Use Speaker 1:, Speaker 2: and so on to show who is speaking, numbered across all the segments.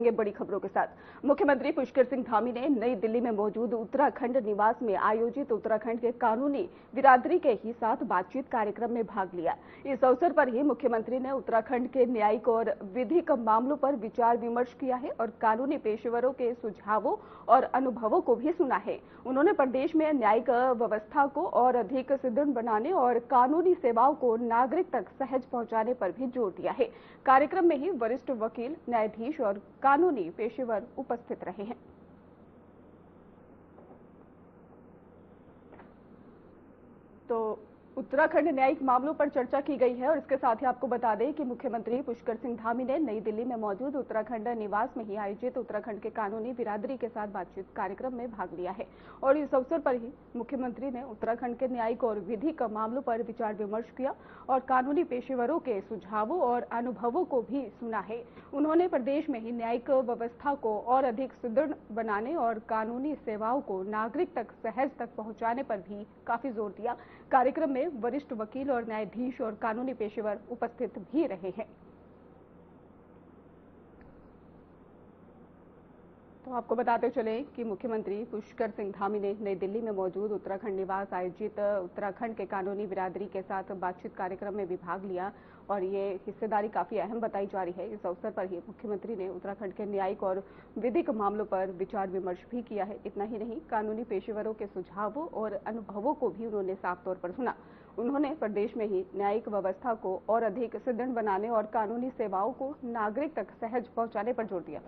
Speaker 1: ये बड़ी खबरों के साथ मुख्यमंत्री पुष्कर सिंह धामी ने नई दिल्ली में मौजूद उत्तराखंड निवास में आयोजित उत्तराखंड के कानूनी बिरादरी के ही साथ बातचीत कार्यक्रम में भाग लिया। इस अवसर पर ही मुख्यमंत्री ने उत्तराखंड के न्यायिक और विधिक मामलों पर विचार विमर्श किया है और कानूनी पेशेवरों के सुझावों और अनुभवों को भी सुना है। उन्होंने प्रदेश में न्यायिक व्यवस्था को और अधिक सुदृढ़ बनाने और कानूनी सेवाओं को नागरिक तक सहज पहुंचाने पर भी जोर दिया है। कार्यक्रम में ही वरिष्ठ वकील, न्यायाधीश और कानूनी पेशेवर उपस्थित रहे हैं। तो उत्तराखंड न्यायिक मामलों पर चर्चा की गई है और इसके साथ ही आपको बता दें कि मुख्यमंत्री पुष्कर सिंह धामी ने नई दिल्ली में मौजूद उत्तराखंड निवास में ही आयोजित उत्तराखंड के कानूनी बिरादरी के साथ बातचीत कार्यक्रम में भाग लिया है और इस अवसर पर ही मुख्यमंत्री ने उत्तराखंड के न्यायिक और विधिक मामलों पर विचार विमर्श किया और कानूनी पेशेवरों के सुझावों और अनुभवों को भी सुना है। उन्होंने प्रदेश में ही न्यायिक व्यवस्था को और अधिक सुदृढ़ बनाने और कानूनी सेवाओं को नागरिक तक सहज तक पहुंचाने पर भी काफी जोर दिया। कार्यक्रम में वरिष्ठ वकील और न्यायाधीश और कानूनी पेशेवर उपस्थित भी रहे हैं। तो आपको बताते चले कि मुख्यमंत्री पुष्कर सिंह धामी ने नई दिल्ली में मौजूद उत्तराखंड निवास आयोजित उत्तराखंड के कानूनी बिरादरी के साथ बातचीत कार्यक्रम में भी भाग लिया और ये हिस्सेदारी काफी अहम बताई जा रही है। इस अवसर पर ही मुख्यमंत्री ने उत्तराखंड के न्यायिक और विधिक मामलों पर विचार विमर्श भी किया है। इतना ही नहीं, कानूनी पेशेवरों के सुझावों और अनुभवों को भी उन्होंने साफ तौर पर सुना। उन्होंने प्रदेश में ही न्यायिक व्यवस्था को और अधिक सुदृढ़ बनाने और कानूनी सेवाओं को नागरिक तक सहज पहुंचाने पर जोर दिया।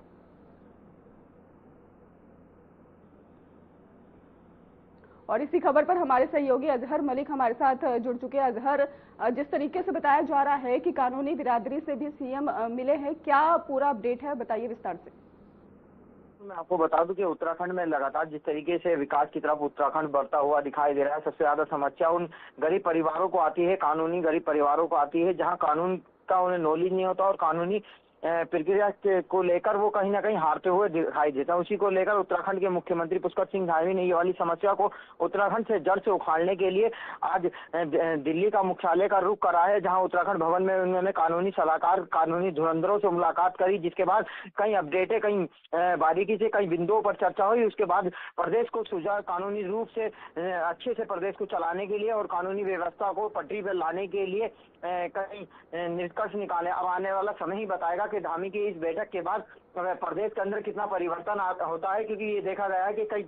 Speaker 1: और इसी खबर पर हमारे सहयोगी अजहर मलिक हमारे साथ जुड़ चुके हैं। अजहर, जिस तरीके से बताया जा रहा है कि कानूनी बिरादरी से भी सीएम मिले हैं, क्या पूरा अपडेट है, बताइए विस्तार से।
Speaker 2: मैं आपको बता दूं कि उत्तराखंड में लगातार जिस तरीके से विकास की तरफ उत्तराखंड बढ़ता हुआ दिखाई दे रहा है, सबसे ज्यादा समस्या उन गरीब परिवारों को आती है, कानूनी गरीब परिवारों को आती है, जहां कानून का उन्हें नॉलेज नहीं होता और कानूनी प्रक्रिया को लेकर वो कहीं ना कहीं हारते हुए दिखाई देता है। उसी को लेकर उत्तराखंड के मुख्यमंत्री पुष्कर सिंह धामी ने ये वाली समस्या को उत्तराखंड से जड़ से उखाड़ने के लिए आज दिल्ली का मुख्यालय का रुख करा है, जहां उत्तराखंड भवन में उन्होंने कानूनी सलाहकार, कानूनी धुरंधरों से मुलाकात करी, जिसके बाद कई अपडेटें, कई बारीकी से कई बिंदुओं पर चर्चा हुई। उसके बाद प्रदेश को सुझाव कानूनी रूप से अच्छे से प्रदेश को चलाने के लिए और कानूनी व्यवस्था को पटरी पर लाने के लिए कई निष्कर्ष निकाले। अब आने वाला समय ही बताएगा कि धामी की इस बैठक के बाद प्रदेश के अंदर कितना परिवर्तन होता है, क्योंकि ये देखा गया है कि कई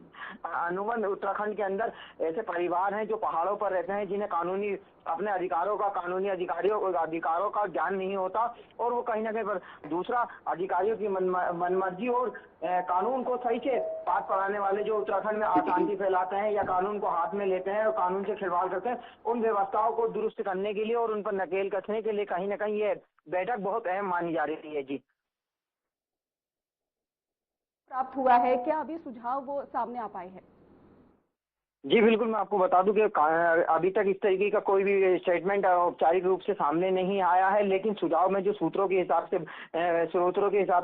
Speaker 2: अनुबंध उत्तराखंड के अंदर ऐसे परिवार हैं जो पहाड़ों पर रहते हैं, जिन्हें कानूनी अपने अधिकारों का, कानूनी अधिकारों का ज्ञान नहीं होता और वो कहीं ना कहीं पर दूसरा अधिकारियों की मनमर्जी और कानून को सही से पाठ पढ़ाने वाले जो उत्तराखंड में अशांति फैलाते हैं या कानून को हाथ में लेते हैं और कानून से खिलवाड़ करते हैं, उन व्यवस्थाओं को दुरुस्त करने के लिए और उन पर नकेल कसने के लिए कहीं ना कहीं ये बैठक बहुत अहम मानी जा रही है। जी,
Speaker 1: प्राप्त हुआ है क्या अभी सुझाव वो सामने आ पाए हैं?
Speaker 2: जी बिल्कुल, मैं आपको बता दूं कि अभी तक इस तरीके का कोई भी स्टेटमेंट औपचारिक रूप से सामने नहीं आया है, लेकिन सुझाव में जो सूत्रों के हिसाब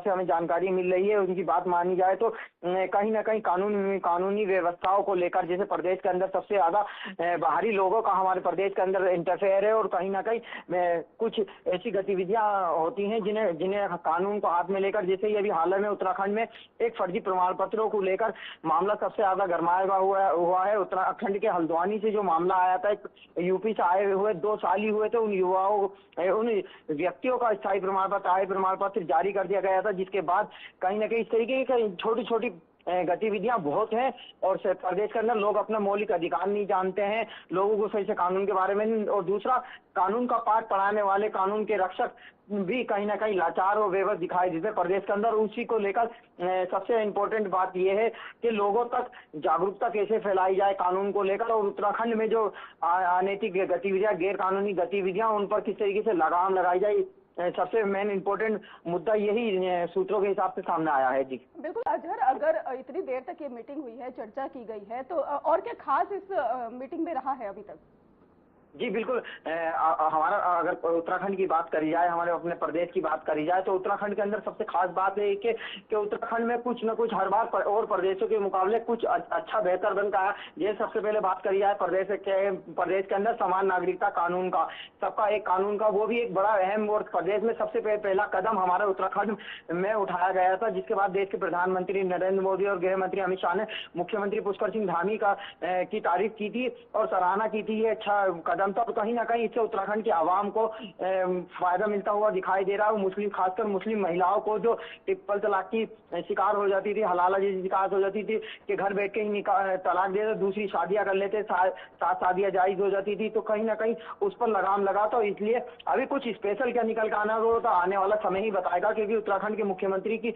Speaker 2: से हमें जानकारी मिल रही है, उनकी बात मानी जाए तो कहीं ना कहीं कानूनी व्यवस्थाओं को लेकर, जैसे प्रदेश के अंदर सबसे ज्यादा बाहरी लोगों का हमारे प्रदेश के अंदर इंटरफेयर है और कहीं ना कहीं कुछ ऐसी गतिविधियां होती हैं जिन्हें कानून को हाथ में लेकर, जैसे अभी हाल में उत्तराखंड में एक फर्जी प्रमाण पत्रों को लेकर मामला सबसे ज्यादा गरमाया हुआ है। उत्तराखंड के हल्द्वानी से जो मामला आया था, यूपी से आए हुए 2 साल ही हुए थे, उन व्यक्तियों का स्थायी प्रमाण पत्र जारी कर दिया गया था, जिसके बाद कहीं ना कहीं इस तरीके की छोटी छोटी गतिविधियां बहुत हैं और प्रदेश के अंदर लोग अपना मौलिक अधिकार नहीं जानते हैं, लोगों को सही से कानून के बारे में, और दूसरा कानून का पाठ पढ़ाने वाले कानून के रक्षक भी कहीं ना कहीं लाचार और बेबस दिखाई देते हैं प्रदेश के अंदर। उसी को लेकर सबसे इम्पोर्टेंट बात यह है कि लोगों तक जागरूकता कैसे फैलाई जाए कानून को लेकर, और उत्तराखंड में जो अनैतिक गतिविधियां, गैर कानूनी गतिविधियां, उन पर किस तरीके से लगाम लगाई जाए, सबसे मेन इम्पोर्टेंट मुद्दा यही सूत्रों के हिसाब से सामने आया है। जी
Speaker 1: बिल्कुल अजहर, अगर इतनी देर तक ये मीटिंग हुई है, चर्चा की गई है, तो और क्या खास इस मीटिंग में रहा है अभी तक?
Speaker 2: जी बिल्कुल। हमारा अगर उत्तराखंड की बात करी जाए, हमारे अपने प्रदेश की बात करी जाए, तो उत्तराखंड के अंदर सबसे खास बात है कि उत्तराखंड में कुछ न कुछ हर बार और प्रदेशों के मुकाबले कुछ अच्छा बेहतर बनता है। ये सबसे पहले बात करी जाए प्रदेश के अंदर समान नागरिकता कानून का, सबका एक कानून का, वो भी एक बड़ा अहम और प्रदेश में सबसे पहला कदम हमारे उत्तराखंड में उठाया गया था, जिसके बाद देश के प्रधानमंत्री नरेंद्र मोदी और गृह मंत्री अमित शाह ने मुख्यमंत्री पुष्कर सिंह धामी की तारीफ की थी और सराहना की थी। ये अच्छा कदम था और कहीं ना कहीं इससे उत्तराखंड की आवाम को फायदा मिलता हुआ दिखाई दे रहा है। मुस्लिम, खासकर मुस्लिम महिलाओं को जो ट्रिपल तलाक की शिकार हो जाती थी, हलाला जैसी शिकार हो जाती थी कि घर बैठ के ही तलाक दे, दूसरी शादियां कर लेते, सात शादियां जायज हो जाती थी, तो कहीं ना कहीं उस पर लगाम लगा। तो इसलिए अभी कुछ स्पेशल क्या निकल कर आना हो तो आने वाला समय ही बताएगा, क्योंकि उत्तराखंड के मुख्यमंत्री की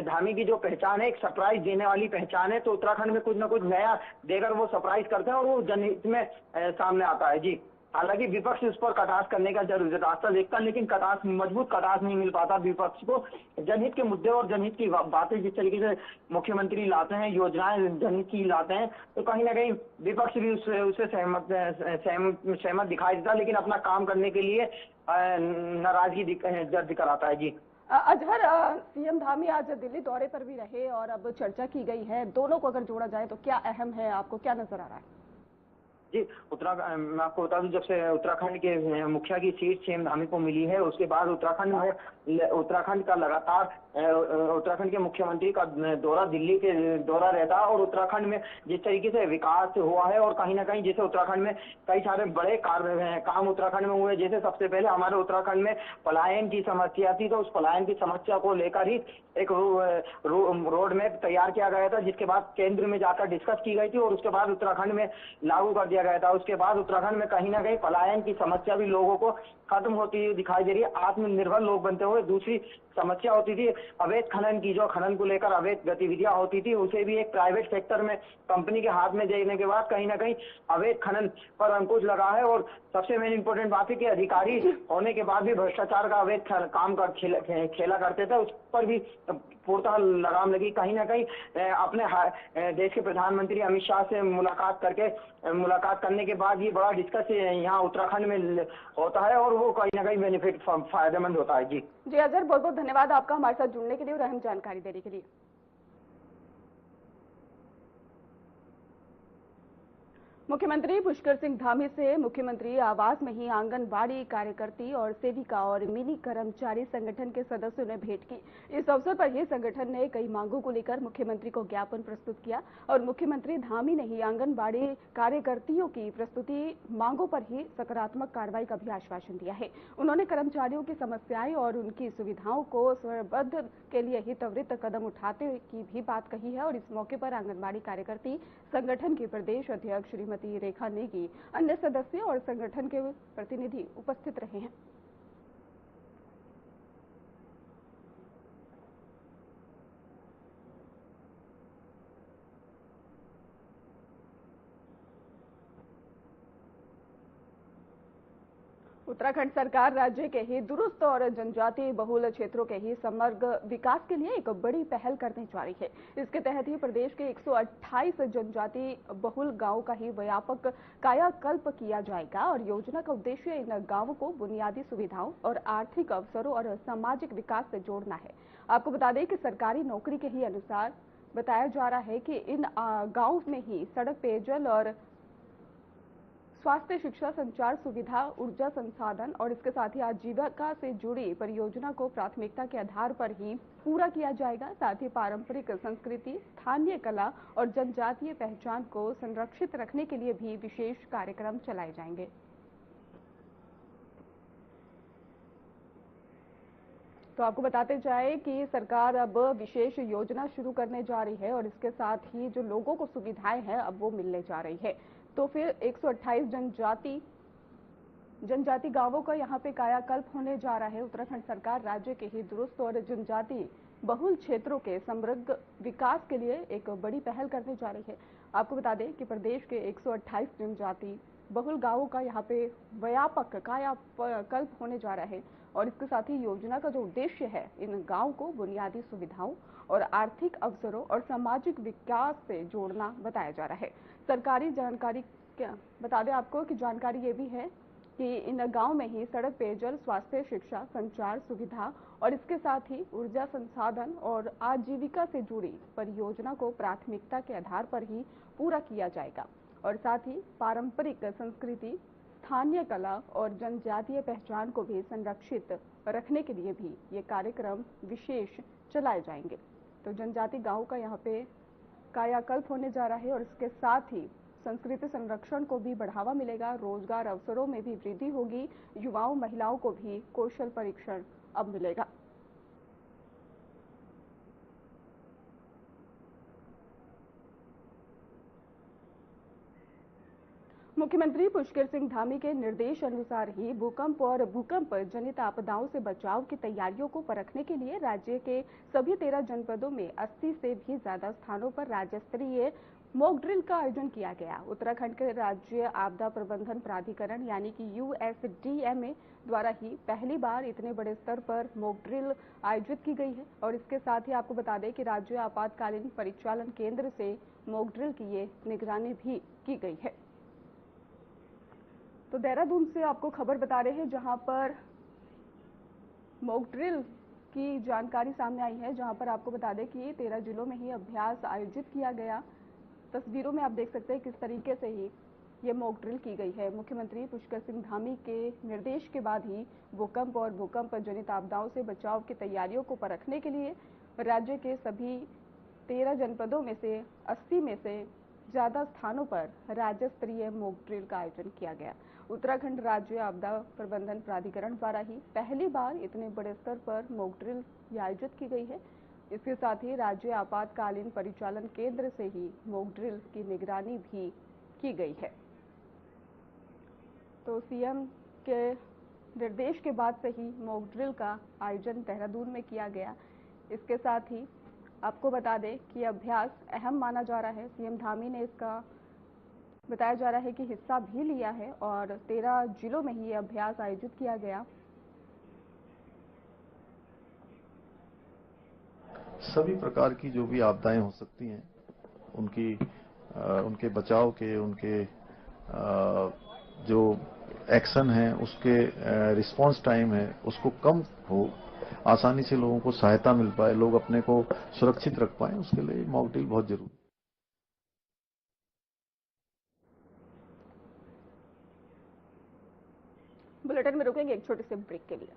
Speaker 2: धामी की जो पहचान है, एक सरप्राइज देने वाली पहचान है। तो उत्तराखंड में कुछ ना कुछ नया देकर वो सरप्राइज करते हैं और वो जनहित में सामने आता है। जी, हालांकि विपक्ष उस पर कटाक्ष करने का जरूर रास्ता देखता है, लेकिन कटाक्ष, मजबूत कटाक्ष नहीं मिल पाता विपक्ष को। जनहित के मुद्दे और जनहित की बातें जिस तरीके से मुख्यमंत्री लाते हैं, योजनाएं जनहित की लाते हैं, तो कहीं ना कहीं विपक्ष भी उससे सहमत दिखाई देता है, लेकिन अपना काम करने के लिए नाराजगी दर्ज कराता है। जी
Speaker 1: अजहर, सीएम धामी आज दिल्ली दौरे पर भी रहे और अब चर्चा की गई है, दोनों को अगर जोड़ा जाए तो क्या अहम है, आपको क्या नजर आ रहा है?
Speaker 2: जी, मैं आपको बता दूं, जब से उत्तराखंड के मुखिया की सीट सीएम धामी को मिली है, उसके बाद उत्तराखंड का लगातार उत्तराखंड के मुख्यमंत्री का दिल्ली के दौरा रहता है और उत्तराखंड में जिस तरीके से विकास हुआ है और कहीं ना कहीं जैसे उत्तराखंड में कई सारे बड़े काम उत्तराखंड में हुए। जैसे सबसे पहले हमारे उत्तराखंड में पलायन की समस्या थी, तो उस पलायन की समस्या को लेकर ही एक रोड मैप तैयार किया गया था, जिसके बाद केंद्र में जाकर डिस्कस की गई थी और उसके बाद उत्तराखंड में लागू कर दिया गया था। उसके बाद उत्तराखंड में कहीं ना कहीं पलायन की समस्या भी लोगों को खत्म होती हुई दिखाई दे रही है, आत्मनिर्भर लोग बनते हुए। दूसरी समस्या होती थी अवैध खनन की, जो खनन को लेकर अवैध गतिविधियां होती थी, उसे भी एक प्राइवेट सेक्टर में कंपनी के हाथ में देने के बाद कहीं ना कहीं अवैध खनन पर अंकुश लगा है। और सबसे मेन इंपॉर्टेंट बात है कि अधिकारी होने के बाद भी भ्रष्टाचार का अवैध काम कर खेला करते थे, उस पर भी पूर्णतः लगाम लगी। कहीं ना कहीं अपने देश के प्रधानमंत्री अमित शाह से मुलाकात करने के बाद ये बड़ा डिस्कस यहाँ उत्तराखंड में होता है और वो कहीं ना कहीं बेनिफिट फायदेमंद होता है। जी
Speaker 1: अजहर, बहुत बहुत धन्यवाद आपका हमारे साथ जुड़ने के लिए और अहम जानकारी देने के लिए। मुख्यमंत्री पुष्कर सिंह धामी से मुख्यमंत्री आवास में ही आंगनबाड़ी कार्यकर्ती और सेविका और मिनी कर्मचारी संगठन के सदस्यों ने भेंट की। इस अवसर पर ही संगठन ने कई मांगों को लेकर मुख्यमंत्री को ज्ञापन प्रस्तुत किया और मुख्यमंत्री धामी ने ही आंगनबाड़ी कार्यकर्तियों की प्रस्तुति मांगों पर ही सकारात्मक कार्रवाई का भी आश्वासन दिया है। उन्होंने कर्मचारियों की समस्याएं और उनकी सुविधाओं को स्वरबद्ध के लिए ही त्वरित कदम उठाते की भी बात कही है। और इस मौके पर आंगनबाड़ी कार्यकर्ती संगठन के प्रदेश अध्यक्ष श्रीमती रेखा नेगी, अन्य सदस्य और संगठन के प्रतिनिधि उपस्थित रहे हैं। उत्तराखंड सरकार राज्य के ही दुरुस्त और जनजातीय बहुल क्षेत्रों के ही समग्र विकास के लिए एक बड़ी पहल करने जा रही है। इसके तहत ही प्रदेश के 128 जनजातीय बहुल गांवों का ही व्यापक कायाकल्प किया जाएगा और योजना का उद्देश्य इन गांवों को बुनियादी सुविधाओं और आर्थिक अवसरों और सामाजिक विकास से जोड़ना है। आपको बता दें कि सरकारी नौकरी के ही अनुसार बताया जा रहा है कि इन गांवों में ही सड़क, पेयजल और स्वास्थ्य, शिक्षा, संचार सुविधा, ऊर्जा संसाधन और इसके साथ ही आजीविका से जुड़ी परियोजना को प्राथमिकता के आधार पर ही पूरा किया जाएगा। साथ ही पारंपरिक संस्कृति, स्थानीय कला और जनजातीय पहचान को संरक्षित रखने के लिए भी विशेष कार्यक्रम चलाए जाएंगे। तो आपको बताते जाए कि सरकार अब विशेष योजना शुरू करने जा रही है और इसके साथ ही जो लोगों को सुविधाएं हैं अब वो मिलने जा रही है। तो फिर 128 जनजाति गांवों का यहाँ पे कायाकल्प होने जा रहा है। उत्तराखंड सरकार राज्य के ही दुरुस्त और जनजाति बहुल क्षेत्रों के समृद्ध विकास के लिए एक बड़ी पहल करने जा रही है। आपको बता दें कि प्रदेश के 128 जनजाति बहुल गांवों का यहाँ पे व्यापक कायाकल्प होने जा रहा है और इसके साथ ही योजना का जो उद्देश्य है इन गांवों को बुनियादी सुविधाओं और आर्थिक अवसरों और सामाजिक विकास से जोड़ना बताया जा रहा है। सरकारी जानकारी क्या बता दें आपको कि जानकारी ये भी है कि इन गांव में ही सड़क, पेयजल, स्वास्थ्य, शिक्षा, संचार सुविधा और इसके साथ ही ऊर्जा संसाधन और आजीविका से जुड़ी परियोजना को प्राथमिकता के आधार पर ही पूरा किया जाएगा और साथ ही पारंपरिक संस्कृति, स्थानीय कला और जनजातीय पहचान को भी संरक्षित रखने के लिए भी ये कार्यक्रम विशेष चलाए जाएंगे। तो जनजाति गांव का यहाँ पे कायाकल्प होने जा रहा है और इसके साथ ही संस्कृति संरक्षण को भी बढ़ावा मिलेगा, रोजगार अवसरों में भी वृद्धि होगी, युवाओं महिलाओं को भी कौशल परीक्षण अब मिलेगा। मुख्यमंत्री पुष्कर सिंह धामी के निर्देश अनुसार ही भूकंप और भूकंप जनित आपदाओं से बचाव की तैयारियों को परखने के लिए राज्य के सभी 13 जनपदों में 80 से भी ज्यादा स्थानों पर राज्य स्तरीय मॉक ड्रिल का आयोजन किया गया। उत्तराखंड के राज्य आपदा प्रबंधन प्राधिकरण यानी कि USDMA द्वारा ही पहली बार इतने बड़े स्तर पर मॉक ड्रिल आयोजित की गई है और इसके साथ ही आपको बता दें कि राज्य आपातकालीन परिचालन केंद्र से मॉक ड्रिल की ये निगरानी भी की गई है। तो देहरादून से आपको खबर बता रहे हैं जहां पर मॉक ड्रिल की जानकारी सामने आई है, जहां पर आपको बता दें कि 13 जिलों में ही अभ्यास आयोजित किया गया। तस्वीरों में आप देख सकते हैं किस तरीके से ही ये मॉक ड्रिल की गई है। मुख्यमंत्री पुष्कर सिंह धामी के निर्देश के बाद ही भूकंप और भूकंप जनित आपदाओं से बचाव की तैयारियों को परखने के लिए राज्य के सभी 13 जनपदों में से 80 में से ज्यादा स्थानों पर राज्य स्तरीय मॉक ड्रिल का आयोजन किया गया। उत्तराखंड राज्य आपदा प्रबंधन प्राधिकरण द्वारा ही पहली बार इतने बड़े स्तर पर मॉक ड्रिल आयोजित की गई है। इसके साथ ही राज्य आपातकालीन परिचालन केंद्र से ही मॉक ड्रिल की निगरानी भी की गई है। तो सीएम के निर्देश के बाद से ही मॉक ड्रिल का आयोजन देहरादून में किया गया। इसके साथ ही आपको बता दें कि अभ्यास अहम माना जा रहा है। सीएम धामी ने इसका बताया जा रहा है कि हिस्सा भी लिया है और 13 जिलों में ही अभ्यास आयोजित किया गया।
Speaker 3: सभी प्रकार की जो भी आपदाएं हो सकती हैं उनके बचाव के, उनके जो एक्शन है, उसके रिस्पांस टाइम है, उसको कम हो, आसानी से लोगों को सहायता मिल पाए, लोग अपने को सुरक्षित रख पाए, उसके लिए मॉक ड्रिल बहुत जरूरी है।
Speaker 1: बुलेटिन में रुकेंगे एक छोटे से ब्रेक के लिए।